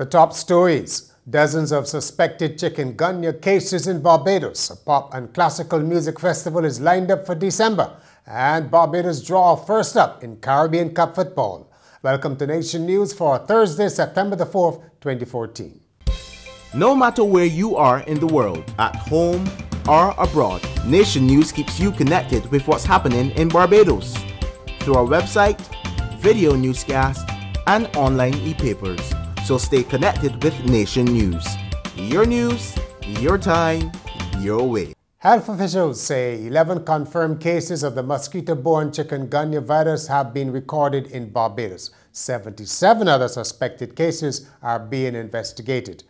The top stories: dozens of suspected chikungunya cases in Barbados. A pop and classical music festival is lined up for December. And Barbados draw first up in Caribbean Cup football. Welcome to Nation News for Thursday, September the 4th, 2014. No matter where you are in the world, at home or abroad, Nation News keeps you connected with what's happening in Barbados through our website, video newscast, and online e-papers. So stay connected with Nation News. Your time, your way. Health officials say 11 confirmed cases of the mosquito-borne chikungunya virus have been recorded in Barbados. 77 other suspected cases are being investigated.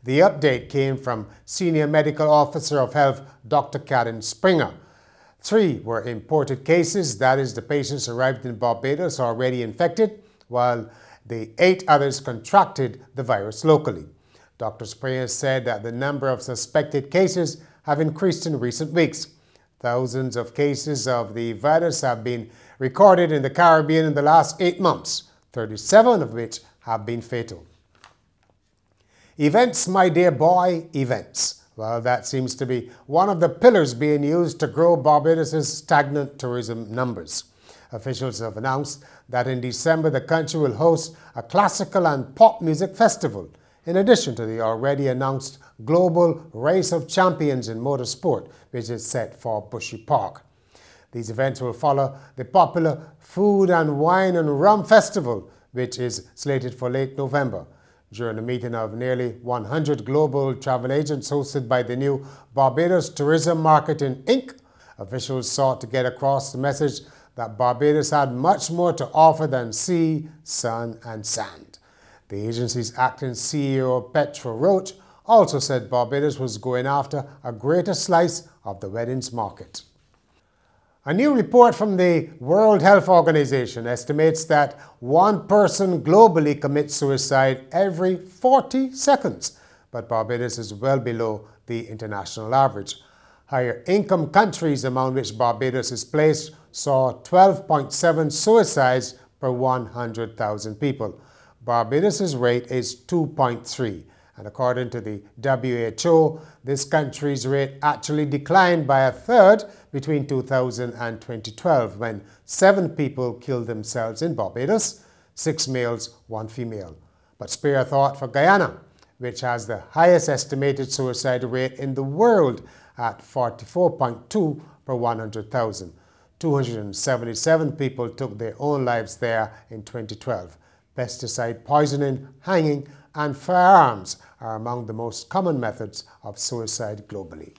The update came from Senior Medical Officer of Health, Dr. Karen Springer. 3 were imported cases, that is, the patients arrived in Barbados already infected, while the 8 others contracted the virus locally. Dr. Springer said that the number of suspected cases have increased in recent weeks. Thousands of cases of the virus have been recorded in the Caribbean in the last 8 months, 37 of which have been fatal. Events, my dear boy, events. Well, that seems to be one of the pillars being used to grow Barbados' stagnant tourism numbers. Officials have announced that in December the country will host a classical and pop music festival, in addition to the already announced Global Race of Champions in Motorsport, which is set for Bushy Park. These events will follow the popular Food and Wine and Rum Festival, which is slated for late November. During a meeting of nearly 100 global travel agents hosted by the new Barbados Tourism Marketing Inc., officials sought to get across the message that Barbados had much more to offer than sea, sun and sand. The agency's acting CEO, Petra Roach, also said Barbados was going after a greater slice of the weddings market. A new report from the World Health Organization estimates that one person globally commits suicide every 40 seconds, but Barbados is well below the international average. Higher income countries, among which Barbados is placed, saw 12.7 suicides per 100,000 people. Barbados' rate is 2.3, and according to the WHO, this country's rate actually declined by a third between 2000 and 2012, when 7 people killed themselves in Barbados, 6 males, 1 female. But spare a thought for Guyana, which has the highest estimated suicide rate in the world at 44.2 per 100,000. 277 people took their own lives there in 2012. Pesticide poisoning, hanging, and firearms are among the most common methods of suicide globally.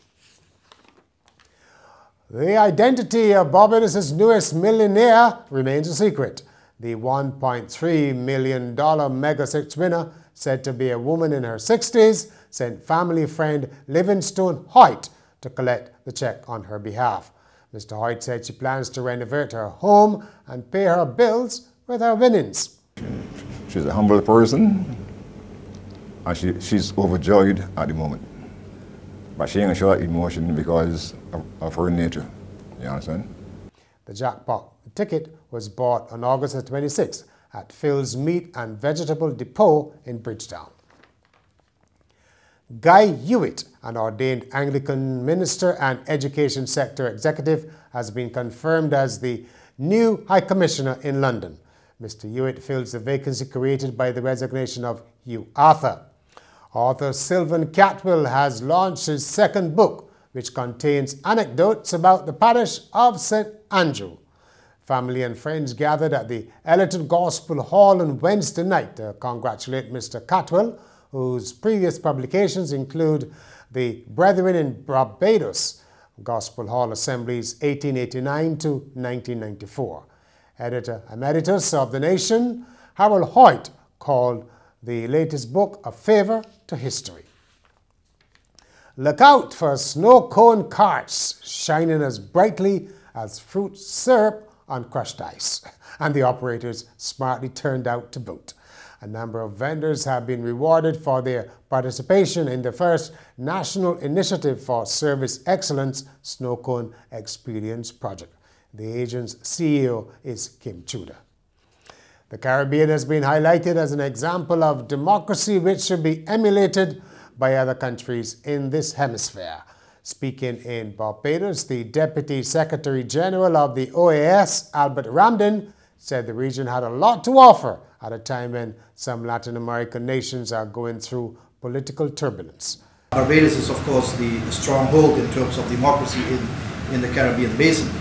The identity of Barbados' newest millionaire remains a secret. The $1.3 million Mega 6 winner, said to be a woman in her 60s, sent family friend Livingstone Hoyt to collect the check on her behalf. Mr. Hoyt said she plans to renovate her home and pay her bills with her winnings. She's a humble person, and she's overjoyed at the moment. But she ain't show that emotion because of her nature. You understand? The jackpot ticket was bought on August the 26th at Phil's Meat and Vegetable Depot in Bridgetown. Guy Hewitt, an ordained Anglican minister and education sector executive, has been confirmed as the new High Commissioner in London. Mr. Hewitt fills the vacancy created by the resignation of Hugh Arthur. Author Sylvan Catwell has launched his second book, which contains anecdotes about the parish of St. Andrew. Family and friends gathered at the Ellerton Gospel Hall on Wednesday night to congratulate Mr. Catwell, whose previous publications include the Brethren in Barbados, Gospel Hall Assemblies 1889 to 1994. Editor Emeritus of The Nation, Harold Hoyt, called the latest book a favor to history. Look out for snow-cone carts shining as brightly as fruit syrup on crushed ice, and the operators smartly turned out to boot. A number of vendors have been rewarded for their participation in the first National Initiative for Service Excellence Sno-Cone Experience Project. The agent's CEO is Kim Tudor. The Caribbean has been highlighted as an example of democracy which should be emulated by other countries in this hemisphere. Speaking in Barbados, the Deputy Secretary General of the OAS, Albert Ramden, said the region had a lot to offer at a time when some Latin American nations are going through political turbulence. Barbados is, of course, the stronghold in terms of democracy in the Caribbean basin.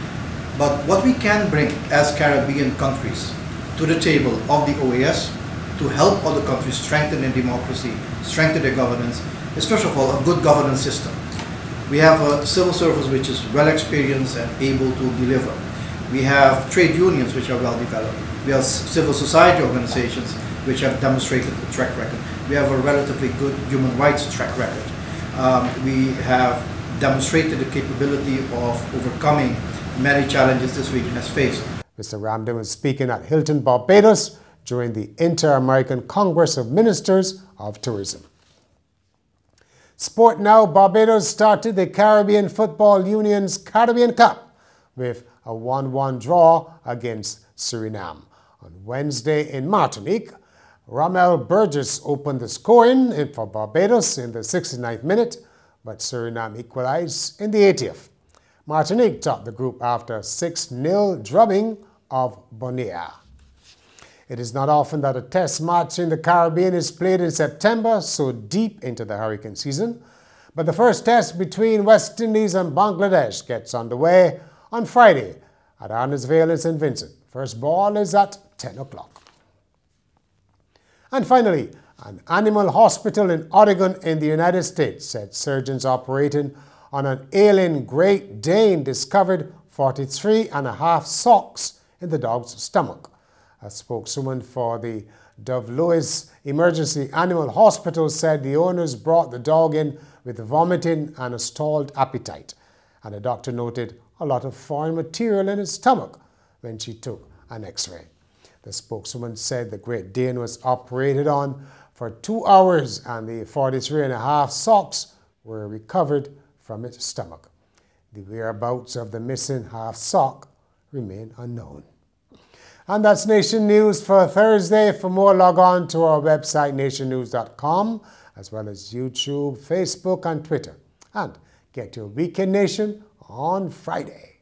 But what we can bring as Caribbean countries to the table of the OAS to help other countries strengthen their democracy, strengthen their governance, is first of all a good governance system. We have a civil service which is well experienced and able to deliver. We have trade unions which are well developed. We have civil society organizations which have demonstrated a track record. We have a relatively good human rights track record. We have demonstrated the capability of overcoming many challenges this region has faced. Mr. Ramden was speaking at Hilton, Barbados during the Inter-American Congress of Ministers of Tourism. Sport now, Barbados started the Caribbean Football Union's Caribbean Cup with a 1-1 draw against Suriname. On Wednesday in Martinique, Ramel Burgess opened the scoring for Barbados in the 69th minute, but Suriname equalized in the 80th. Martinique topped the group after a 6-0 drubbing of Bonaire. It is not often that a test match in the Caribbean is played in September, so deep into the hurricane season, but the first test between West Indies and Bangladesh gets underway on Friday at Arnesville in St. Vincent. First ball is at 10 o'clock. And finally, an animal hospital in Oregon in the United States said surgeons operating on an ailing Great Dane discovered 43.5 socks in the dog's stomach. A spokeswoman for the Dove Lewis Emergency Animal Hospital said the owners brought the dog in with vomiting and a stalled appetite, and the doctor noted a lot of foreign material in his stomach when she took an x-ray. The spokeswoman said the Great Dane was operated on for 2 hours and the 43.5 socks were recovered from its stomach. The whereabouts of the missing half sock remain unknown. And that's Nation News for Thursday. For more, log on to our website, nationnews.com, as well as YouTube, Facebook, and Twitter. And get your Weekend Nation on Friday.